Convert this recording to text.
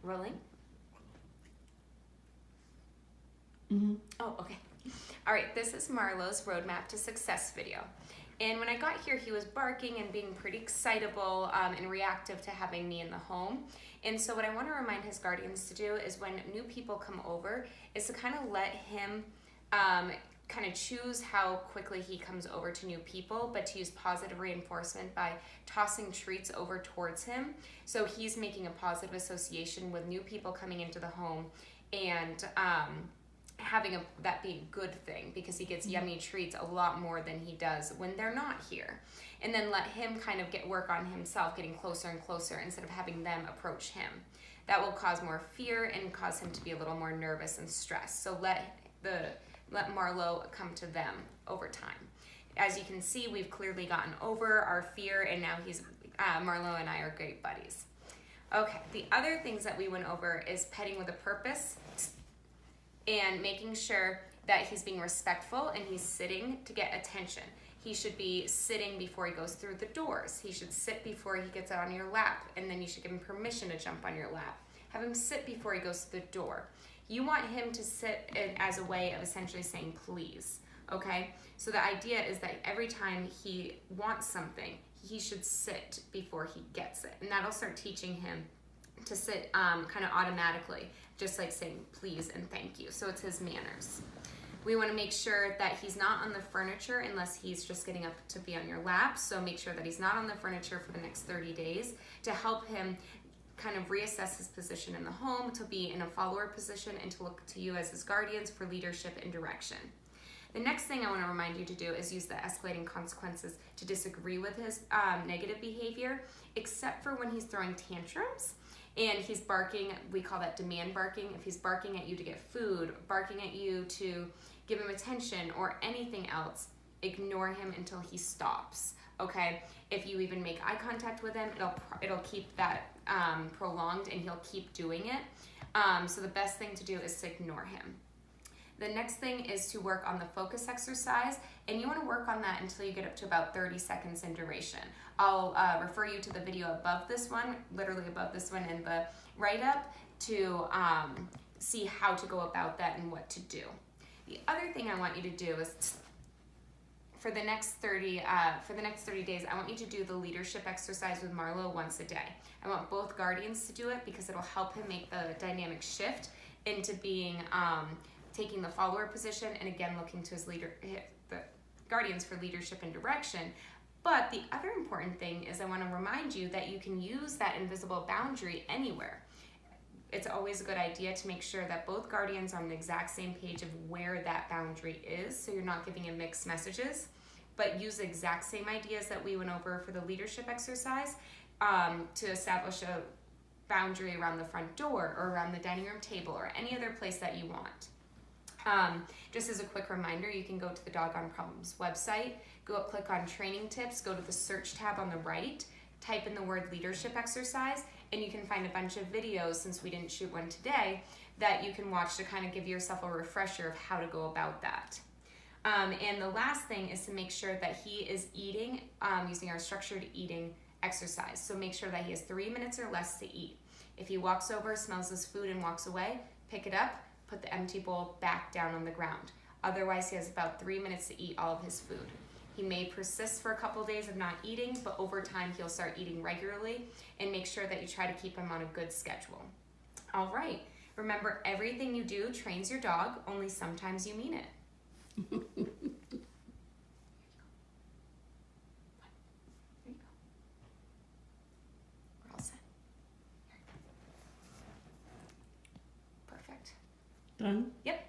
Rolling. Mm-hmm. Oh, okay. All right, this is Marlow's Roadmap to Success video. And when I got here, he was barking and being pretty excitable and reactive to having me in the home. And so what I want to remind his guardians to do is when new people come over is to kind of let him kind of choose how quickly he comes over to new people, but to use positive reinforcement by tossing treats over towards him. So he's making a positive association with new people coming into the home and having that be a good thing because he gets yummy treats a lot more than he does when they're not here. And then let him kind of work on himself, getting closer and closer instead of having them approach him. That will cause more fear and cause him to be a little more nervous and stressed. So let Marlow come to them over time. As you can see, we've clearly gotten over our fear, and now Marlow and I are great buddies. Okay, the other things that we went over is petting with a purpose and making sure that he's being respectful and he's sitting to get attention. He should be sitting before he goes through the doors. He should sit before he gets on your lap, and then you should give him permission to jump on your lap. Have him sit before he goes to the door. You want him to sit as a way of essentially saying please, okay? So the idea is that every time he wants something, he should sit before he gets it. And that'll start teaching him to sit kind of automatically, just like saying please and thank you. So it's his manners. We want to make sure that he's not on the furniture unless he's just getting up to be on your lap. So make sure that he's not on the furniture for the next 30 days to help him kind of reassess his position in the home, to be in a follower position, and to look to you as his guardians for leadership and direction. The next thing I want to remind you to do is use the escalating consequences to disagree with his negative behavior, except for when he's throwing tantrums and he's barking. We call that demand barking. If he's barking at you to get food, barking at you to give him attention or anything else, ignore him until he stops. Okay, if you even make eye contact with him, it'll keep that prolonged and he'll keep doing it. So the best thing to do is to ignore him. The next thing is to work on the focus exercise, and you want to work on that until you get up to about 30 seconds in duration. I'll refer you to the video above this one, literally above this one in the write-up, to see how to go about that and what to do. The other thing I want you to do is for the next 30 days, I want you to do the leadership exercise with Marlow once a day. I want both guardians to do it because it'll help him make the dynamic shift into being taking the follower position, and again looking to the guardians for leadership and direction. But the other important thing is I want to remind you that you can use that invisible boundary anywhere. It's always a good idea to make sure that both guardians are on the exact same page of where that boundary is, so you're not giving him mixed messages, but use the exact same ideas that we went over for the leadership exercise to establish a boundary around the front door or around the dining room table or any other place that you want. Just as a quick reminder, you can go to the Doggone Problems website, click on training tips, go to the search tab on the right, type in the word leadership exercise, and you can find a bunch of videos, since we didn't shoot one today, that you can watch to kind of give yourself a refresher of how to go about that. And the last thing is to make sure that he is eating using our structured eating exercise. So make sure that he has 3 minutes or less to eat. If he walks over, smells his food, and walks away, pick it up, put the empty bowl back down on the ground. Otherwise, he has about 3 minutes to eat all of his food. He may persist for a couple of days of not eating, but over time he'll start eating regularly, and make sure that you try to keep him on a good schedule. All right, remember, everything you do trains your dog, only sometimes you mean it. There you go. We're all set. Perfect. Done? Yep.